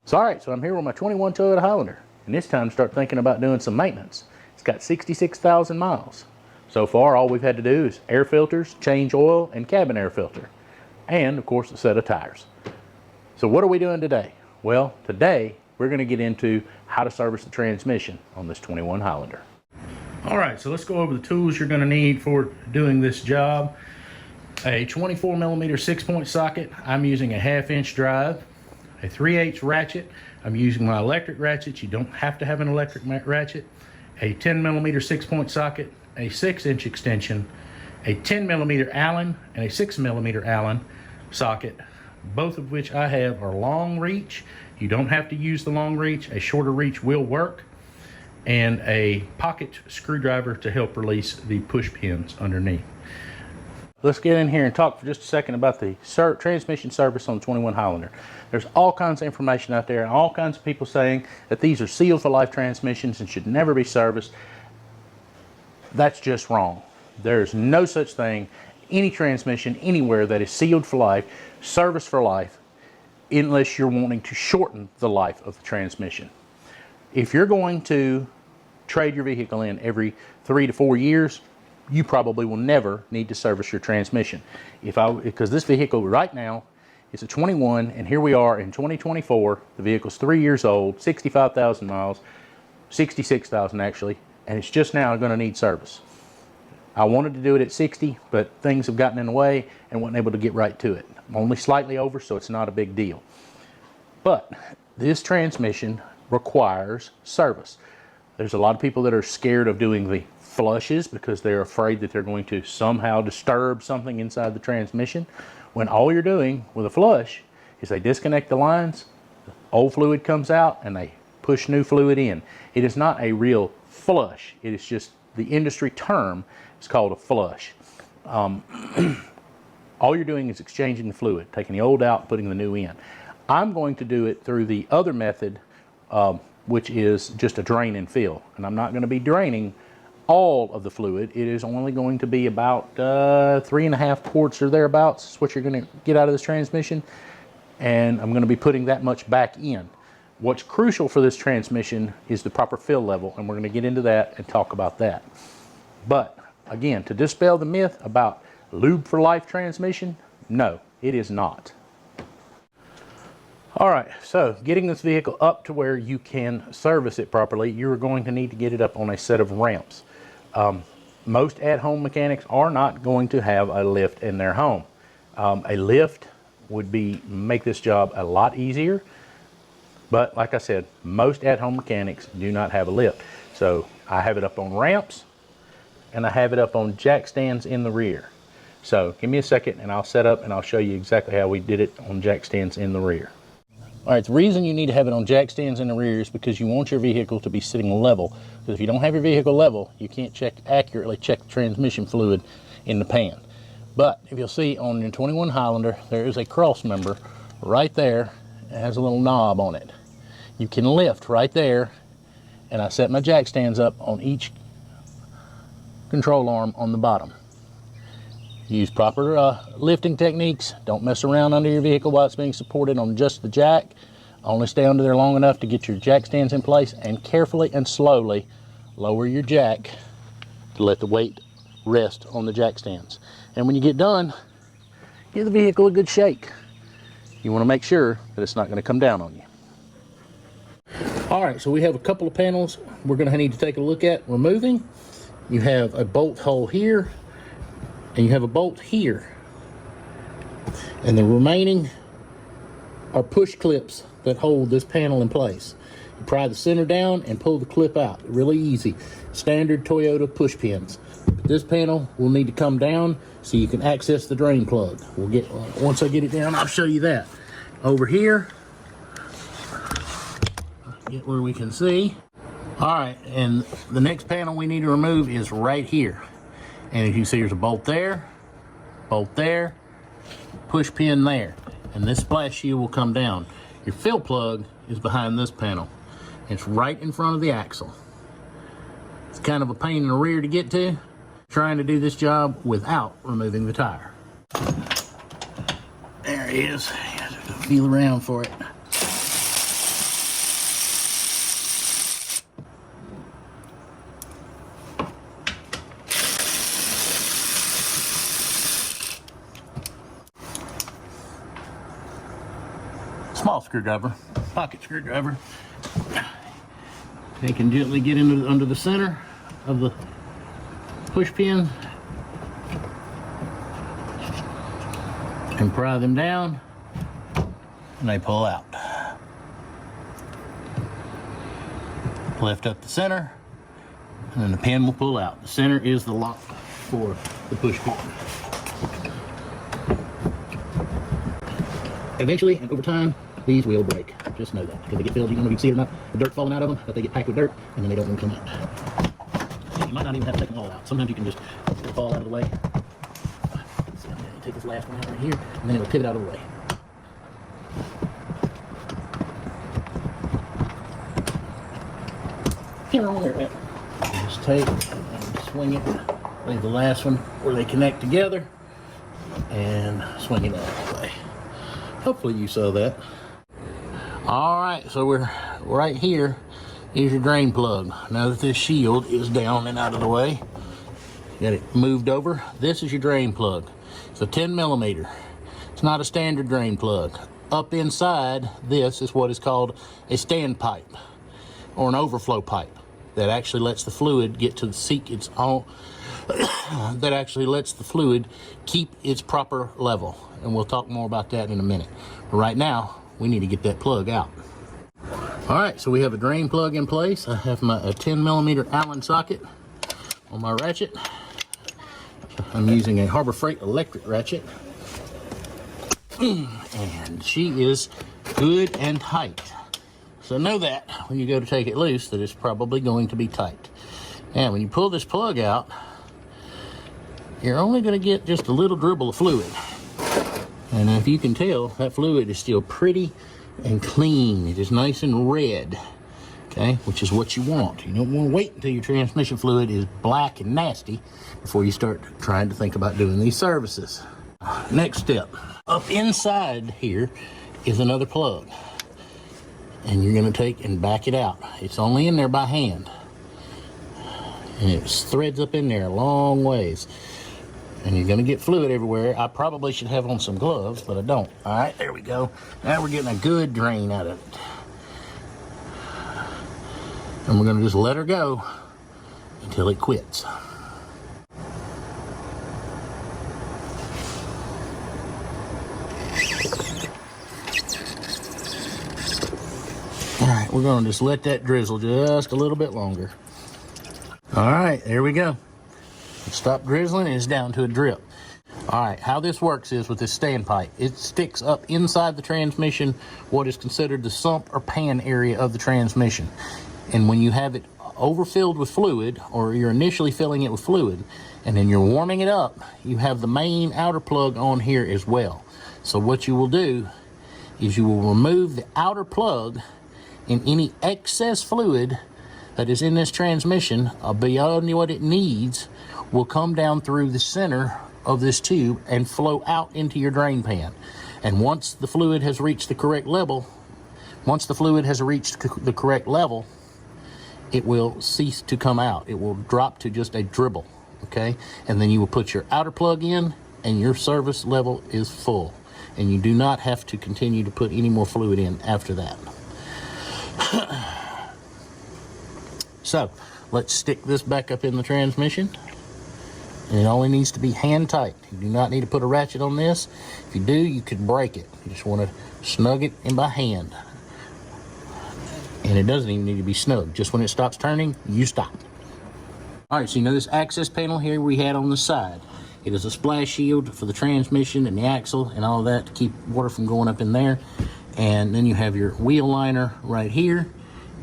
So alright, so I'm here with my 21 Toyota Highlander, and it's time to start thinking about doing some maintenance. It's got 66,000 miles. So far, all we've had to do is air filters, change oil, and cabin air filter. And, of course, a set of tires. So what are we doing today? Well, today, we're going to get into how to service the transmission on this 21 Highlander. Alright, so let's go over the tools you're going to need for doing this job. A 24mm 6-point socket. I'm using a 1/2-inch drive. A 3/8 ratchet. I'm using my electric ratchets. You don't have to have an electric ratchet. A 10mm 6-point socket, a 6-inch extension, a 10mm Allen, and a 6mm Allen socket, both of which I have are long reach. You don't have to use the long reach. A shorter reach will work. And a pocket screwdriver to help release the push pins underneath. Let's get in here and talk for just a second about the transmission service on the 21 Highlander. There's all kinds of information out there and all kinds of people saying that these are sealed for life transmissions and should never be serviced. That's just wrong. There's no such thing, any transmission anywhere that is sealed for life, serviced for life, unless you're wanting to shorten the life of the transmission. If you're going to trade your vehicle in every 3 to 4 years, you probably will never need to service your transmission. Because this vehicle right now is a 21, and here we are in 2024. The vehicle's 3 years old, 65,000 miles, 66,000 actually, and it's just now going to need service. I wanted to do it at 60, but things have gotten in the way and wasn't able to get right to it. I'm only slightly over, so it's not a big deal. But this transmission requires service. There's a lot of people that are scared of doing the flushes because they're afraid that they're going to somehow disturb something inside the transmission, when all you're doing with a flush is they disconnect the lines, old fluid comes out, and they push new fluid in. It is not a real flush. It is just the industry term. It's called a flush. All you're doing is exchanging the fluid, taking the old out, putting the new in. I'm going to do it through the other method, which is just a drain and fill. And I'm not going to be draining all of the fluid. It is only going to be about 3.5 quarts or thereabouts. That's what you're going to get out of this transmission. And I'm going to be putting that much back in. What's crucial for this transmission is the proper fill level, and we're going to get into that and talk about that. But again, to dispel the myth about lube for life transmission, no, it is not. Alright, so getting this vehicle up to where you can service it properly, you're going to need to get it up on a set of ramps. Most at-home mechanics are not going to have a lift in their home. A lift would make this job a lot easier, but like I said, most at-home mechanics do not have a lift. So I have it up on ramps, and I have it up on jack stands in the rear. So give me a second and I'll set up and I'll show you exactly how we did it on jack stands in the rear. Alright, the reason you need to have it on jack stands in the rear is because you want your vehicle to be sitting level. Because if you don't have your vehicle level, you can't accurately check the transmission fluid in the pan. But if you'll see on your 21 Highlander, there is a cross member right there. It has a little knob on it. You can lift right there, and I set my jack stands up on each control arm on the bottom. Use proper lifting techniques. Don't mess around under your vehicle while it's being supported on just the jack. Only stay under there long enough to get your jack stands in place, and carefully and slowly lower your jack to let the weight rest on the jack stands. And when you get done, give the vehicle a good shake. You want to make sure that it's not going to come down on you. Alright, so we have a couple of panels we're going to need to take a look at removing. You have a bolt hole here, and you have a bolt here, and the remaining are push clips that hold this panel in place. You pry the center down and pull the clip out. Really easy. Standard Toyota push pins. This panel will need to come down so you can access the drain plug. Once I get it down, I'll show you that. Over here, get where we can see. Alright, and the next panel we need to remove is right here. And as you can see, there's a bolt there, push pin there, and this splash shield will come down. Your fill plug is behind this panel. It's right in front of the axle. It's kind of a pain in the rear to get to, trying to do this job without removing the tire. There it is. You have to feel around for it. small screwdriver, pocket screwdriver. They can gently get into under the center of the push pin and pry them down, and they pull out. Lift up the center, and then the pin will pull out. The center is the lock for the push pin. Eventually, and over time, these will break. Just know that, because they get filled. You know, you can see it or not, the dirt falling out of them, but they get packed with dirt, and then they don't want to come out. You might not even have to take them all out. Sometimes you can just let it fall out of the way. So, you take this last one out right here, and then it'll pivot out of the way. Just take and swing it. Leave the last one where they connect together, and swing it out of the way. Hopefully you saw that. All right, so we're right here is your drain plug. Now that this shield is down and out of the way, got it moved over. This is your drain plug. It's a 10 millimeter. It's not a standard drain plug. Up inside this is what is called a stand pipe or an overflow pipe that actually lets the fluid get to seek its own that actually lets the fluid keep its proper level, and we'll talk more about that in a minute. But right now we need to get that plug out. All right, so we have a drain plug in place. I have my 10 millimeter Allen socket on my ratchet. I'm using a Harbor Freight electric ratchet, and she is good and tight. So know that when you go to take it loose, that it's probably going to be tight. And when you pull this plug out, you're only going to get just a little dribble of fluid. And if you can tell, that fluid is still pretty and clean. It is nice and red, okay, which is what you want. You don't want to wait until your transmission fluid is black and nasty before you start trying to think about doing these services. Next step, up inside here is another plug. And you're going to take and back it out. It's only in there by hand. And it threads up in there a long ways. And you're going to get fluid everywhere. I probably should have on some gloves, but I don't. All right, there we go. Now we're getting a good drain out of it. And we're going to just let her go until it quits. All right, we're going to just let that drizzle just a little bit longer. All right, there we go. It stopped drizzling and it's down to a drip. All right, how this works is with this standpipe, it sticks up inside the transmission, what is considered the sump or pan area of the transmission. And when you have it overfilled with fluid, or you're initially filling it with fluid, and then you're warming it up, you have the main outer plug on here as well. So what you will do is you will remove the outer plug, and any excess fluid that is in this transmission beyond what it needs will come down through the center of this tube and flow out into your drain pan. And once the fluid has reached the correct level, it will cease to come out. It will drop to just a dribble, okay? And then you will put your outer plug in and your service level is full. And you do not have to continue to put any more fluid in after that. So let's stick this back up in the transmission. And it only needs to be hand tight. You do not need to put a ratchet on this. If you do, you could break it. You just want to snug it in by hand. And it doesn't even need to be snug. Just when it stops turning, you stop. All right, so you know this access panel here we had on the side. It is a splash shield for the transmission and the axle and all that to keep water from going up in there. And then you have your wheel liner right here.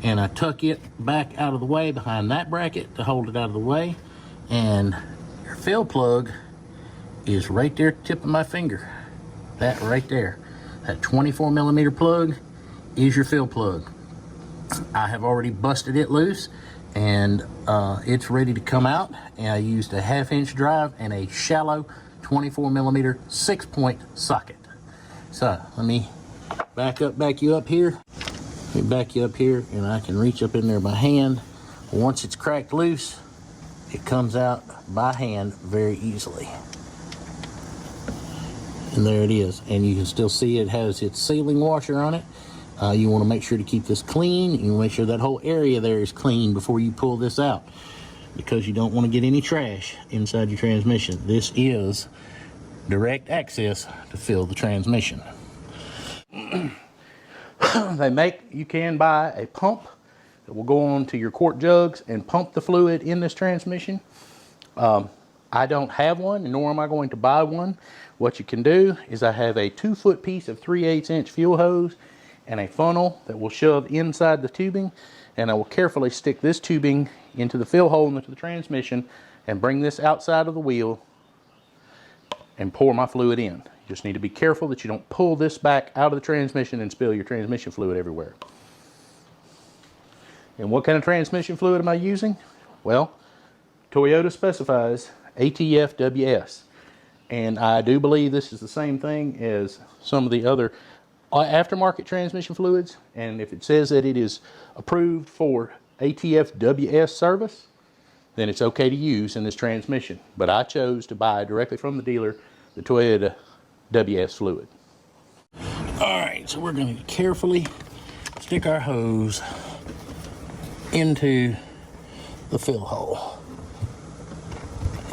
And I tuck it back out of the way behind that bracket to hold it out of the way. And your fill plug is right there at the tip of my finger. That right there. That 24 millimeter plug is your fill plug. I have already busted it loose and it's ready to come out. And I used a 1/2 inch drive and a shallow 24 millimeter 6-point socket. So let me back you up here. Let me back you up here and I can reach up in there by hand. Once it's cracked loose, it comes out by hand very easily. And there it is. And you can still see it has its sealing washer on it. You want to make sure to keep this clean. You want to make sure that whole area there is clean before you pull this out, because you don't want to get any trash inside your transmission. This is direct access to fill the transmission. You can buy a pump that will go on to your quart jugs and pump the fluid in this transmission. I don't have one, nor am I going to buy one. What you can do is I have a 2-foot piece of 3/8 inch fuel hose and a funnel that will shove inside the tubing, and I will carefully stick this tubing into the fill hole into the transmission and bring this outside of the wheel and pour my fluid in. You just need to be careful that you don't pull this back out of the transmission and spill your transmission fluid everywhere. And what kind of transmission fluid am I using? Well, Toyota specifies ATF-WS, and I do believe this is the same thing as some of the other aftermarket transmission fluids, and if it says that it is approved for ATF-WS service, then it's okay to use in this transmission. But I chose to buy directly from the dealer the Toyota WS fluid. Alright, so we're going to carefully stick our hose into the fill hole.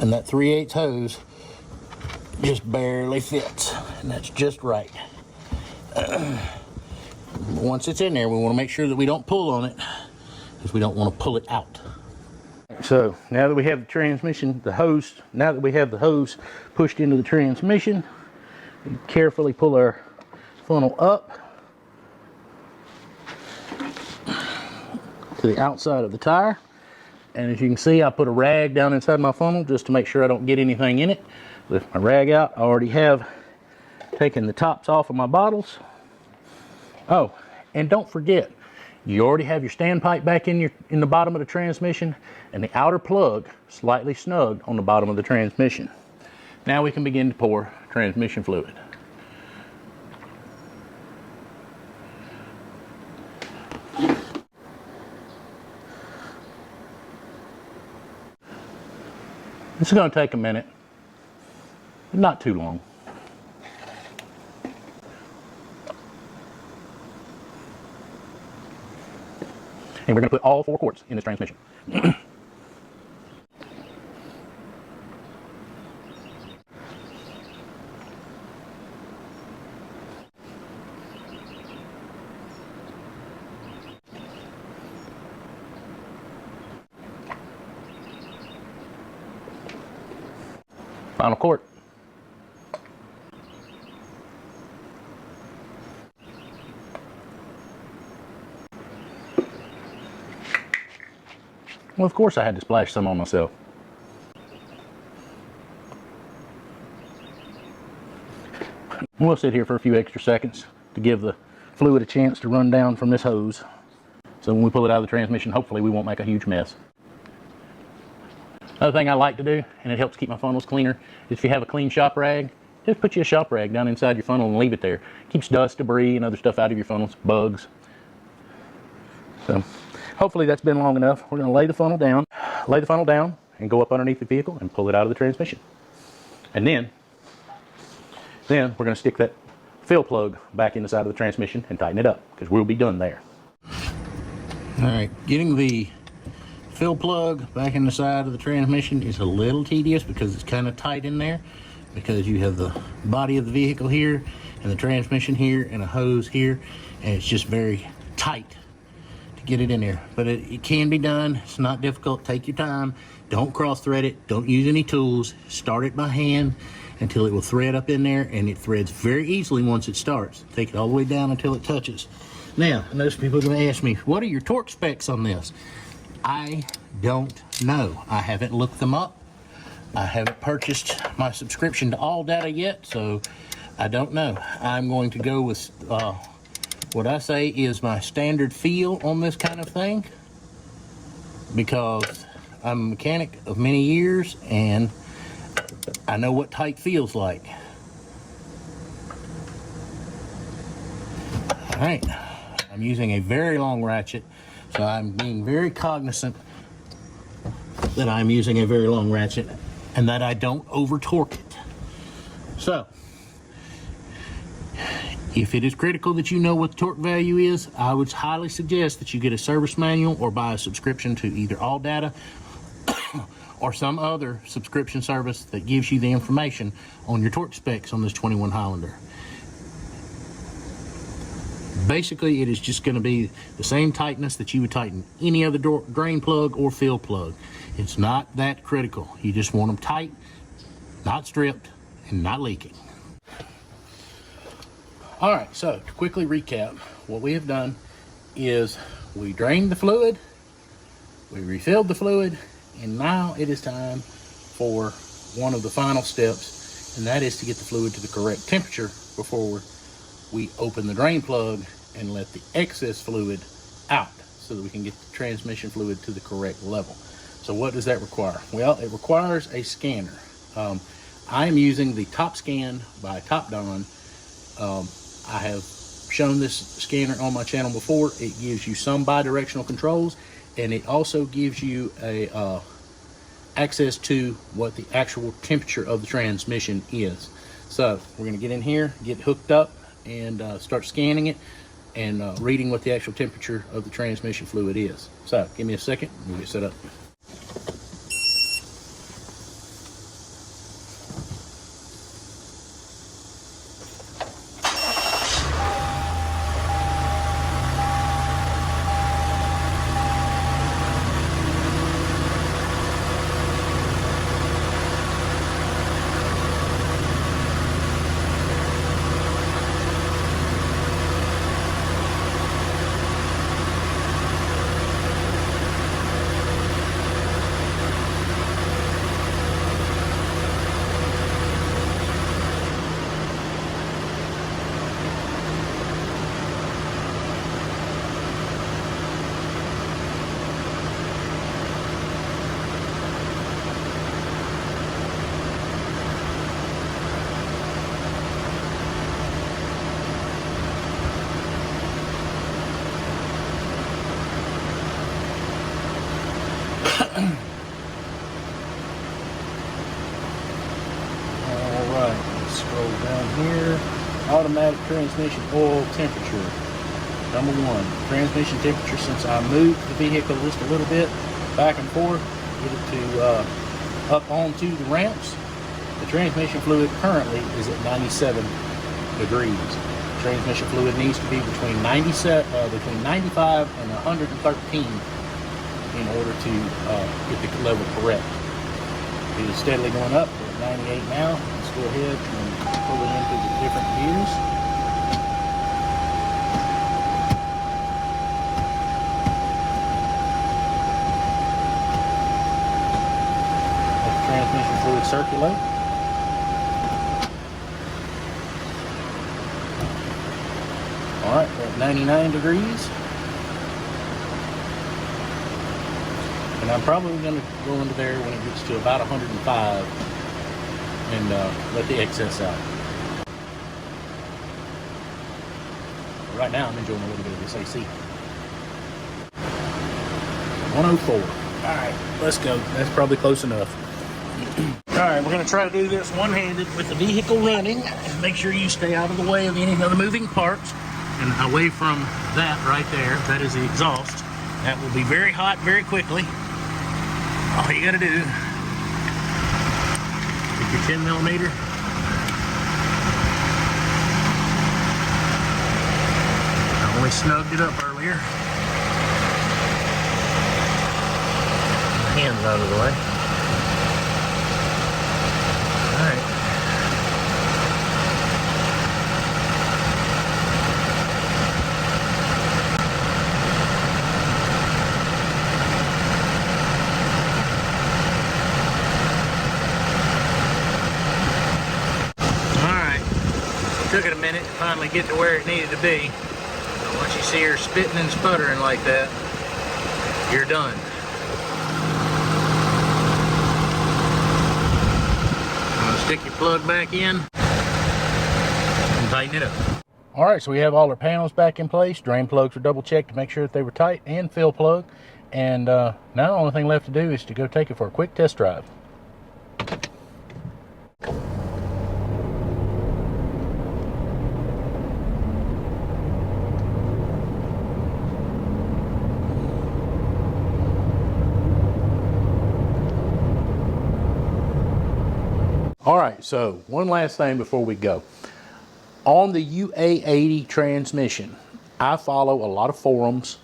And that 3/8 hose just barely fits, and that's just right. Once it's in there, we want to make sure that we don't pull on it, because we don't want to pull it out. So now that we have the transmission, now that we have the hose pushed into the transmission, we carefully pull our funnel up to the outside of the tire. And as you can see, I put a rag down inside my funnel just to make sure I don't get anything in it. Lift my rag out. I already have taken the tops off of my bottles. Oh, and don't forget, you already have your standpipe back in the bottom of the transmission, and the outer plug slightly snugged on the bottom of the transmission. Now we can begin to pour transmission fluid. This is going to take a minute, but not too long. And we're going to put all 4 quarts in this transmission. Final quart. Well, of course I had to splash some on myself. We'll sit here for a few extra seconds to give the fluid a chance to run down from this hose. So when we pull it out of the transmission, hopefully we won't make a huge mess. Another thing I like to do, and it helps keep my funnels cleaner, is if you have a clean shop rag, just put you a shop rag down inside your funnel and leave it there. Keeps dust, debris, and other stuff out of your funnels, bugs. So hopefully that's been long enough. We're going to lay the funnel down and go up underneath the vehicle and pull it out of the transmission. And then we're going to stick that fill plug back in the side of the transmission and tighten it up, because we'll be done there. All right, getting the fill plug back in the side of the transmission is a little tedious because it's kind of tight in there, because you have the body of the vehicle here and the transmission here and a hose here, and it's just very tight to get it in there. But it can be done. It's not difficult. Take your time. Don't cross thread it. Don't use any tools. Start it by hand until it will thread up in there, and it threads very easily once it starts. Take it all the way down until it touches. Now, I know some people are going to ask me, what are your torque specs on this? I don't know. I haven't looked them up. I haven't purchased my subscription to All Data yet, so I don't know. I'm going to go with what I say is my standard feel on this kind of thing, because I'm a mechanic of many years and I know what tight feels like. All right, I'm using a very long ratchet, so I'm being very cognizant that I'm using a very long ratchet and that I don't over torque it. So If it is critical that you know what the torque value is, I would highly suggest that you get a service manual or buy a subscription to either All Data or some other subscription service that gives you the information on your torque specs on this 21 Highlander. Basically, it is just going to be the same tightness that you would tighten any other drain plug or fill plug. It's not that critical. You just want them tight, not stripped, and not leaking. All right, so to quickly recap, what we have done is we drained the fluid, we refilled the fluid, and now it is time for one of the final steps, and that is to get the fluid to the correct temperature before we open the drain plug and let the excess fluid out so that we can get the transmission fluid to the correct level. So what does that require? Well, it requires a scanner. I am using the Top Scan by Top Don. I have shown this scanner on my channel before. It gives you some bi-directional controls, and it also gives you a access to what the actual temperature of the transmission is. So we're going to get in here, get hooked up, and start scanning it and reading what the actual temperature of the transmission fluid is. So give me a second, we'll get set up. Alright, let's scroll down here. Automatic transmission oil temperature. Number 1, transmission temperature. Since I moved the vehicle just a little bit back and forth, get it to up onto the ramps, the transmission fluid currently is at 97 degrees. Transmission fluid needs to be between 95 and 113 in order to get the level correct. It is steadily going up. We're at 98 now. Let's go ahead and pull it into the different gears. Let the transmission fluid circulate. All right, we're at 99 degrees. And I'm probably going to go into there when it gets to about 105 and let the excess out. But right now I'm enjoying a little bit of this AC. 104. Alright, let's go. That's probably close enough. Alright, we're going to try to do this one-handed with the vehicle running. And make sure you stay out of the way of any of the moving parts and away from that right there. That is the exhaust. That will be very hot very quickly. All you gotta do, take your 10 millimeter. I only snugged it up earlier. My hand's out of the way. All right. Took it a minute to finally get to where it needed to be. But once you see her spitting and sputtering like that, you're done. Stick your plug back in and tighten it up. All right, so we have all our panels back in place. Drain plugs were double checked to make sure that they were tight, and fill plug. And now the only thing left to do is to go take it for a quick test drive. All right, so one last thing before we go. On the UA80 transmission, I follow a lot of forums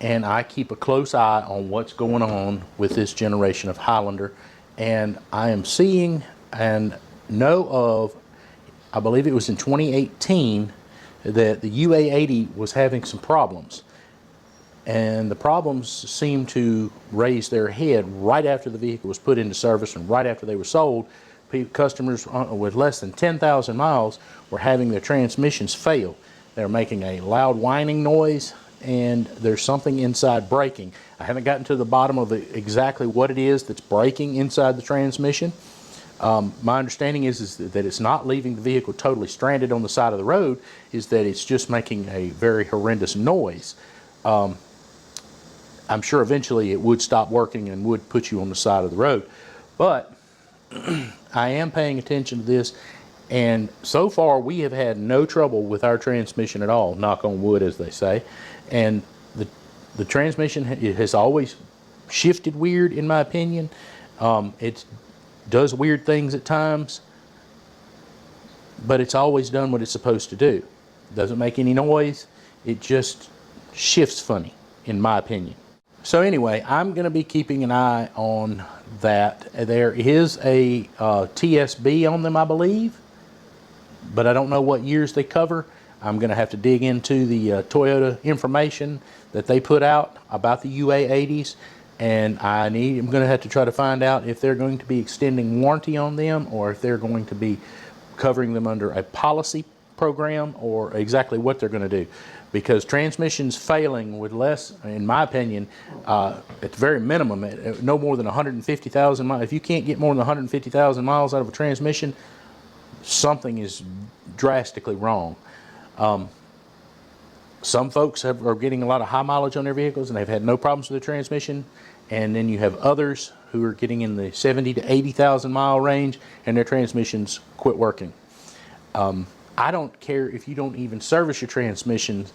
and I keep a close eye on what's going on with this generation of Highlander. And I am seeing and know of, I believe it was in 2018, that the UA80 was having some problems. And the problems seemed to raise their head right after the vehicle was put into service and right after they were sold. Customers with less than 10,000 miles were having their transmissions fail. They're making a loud whining noise and there's something inside breaking. I haven't gotten to the bottom of exactly what it is that's breaking inside the transmission. My understanding is that it's not leaving the vehicle totally stranded on the side of the road, is that it's just making a very horrendous noise. I'm sure eventually it would stop working and would put you on the side of the road. But I am paying attention to this, and so far we have had no trouble with our transmission at all, knock on wood as they say. And the transmission has always shifted weird in my opinion. It does weird things at times, but it's always done what it's supposed to do. It doesn't make any noise, it just shifts funny in my opinion. So anyway, I'm going to be keeping an eye on that. There is a TSB on them, I believe, but I don't know what years they cover. I'm going to have to dig into the Toyota information that they put out about the UA80s, and I'm going to have to try to find out if they're going to be extending warranty on them or if they're going to be covering them under a policy program or exactly what they're going to do. Because transmissions failing with less, in my opinion, at the very minimum, no more than 150,000 miles. If you can't get more than 150,000 miles out of a transmission, something is drastically wrong. Some folks are getting a lot of high mileage on their vehicles and they've had no problems with the transmission. And then you have others who are getting in the 70 to 80,000 mile range and their transmissions quit working. I don't care if you don't even service your transmission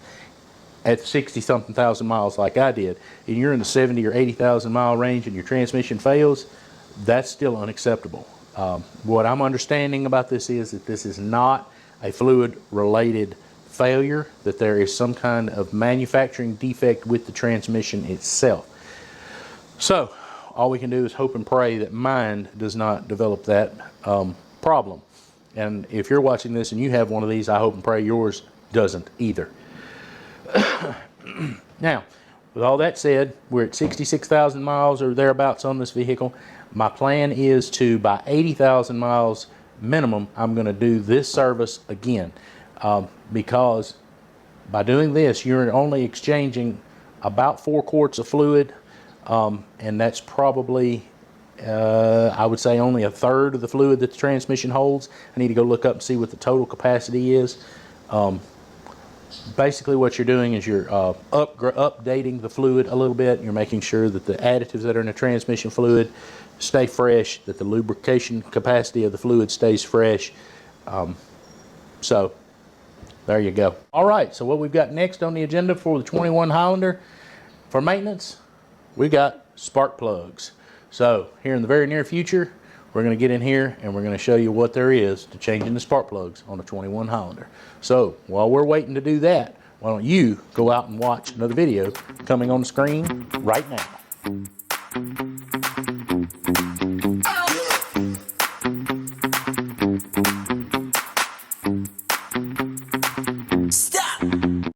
at 60-something thousand miles like I did, and you're in the 70 or 80,000 mile range and your transmission fails, that's still unacceptable. What I'm understanding about this is that this is not a fluid related failure, that there is some kind of manufacturing defect with the transmission itself. So all we can do is hope and pray that mine does not develop that problem. And if you're watching this and you have one of these, I hope and pray yours doesn't either. Now, with all that said, we're at 66,000 miles or thereabouts on this vehicle. My plan is to, by 80,000 miles minimum, I'm going to do this service again. Because by doing this, you're only exchanging about 4 quarts of fluid, and that's probably I would say only a third of the fluid that the transmission holds. I need to go look up and see what the total capacity is. Basically what you're doing is you're updating the fluid a little bit. You're making sure that the additives that are in the transmission fluid stay fresh, that the lubrication capacity of the fluid stays fresh. So there you go. All right, so what we've got next on the agenda for the 21 Highlander for maintenance, we got spark plugs. So here in the very near future, we're going to get in here and we're going to show you what there is to changing the spark plugs on the 21 Highlander. So while we're waiting to do that, why don't you go out and watch another video coming on the screen right now.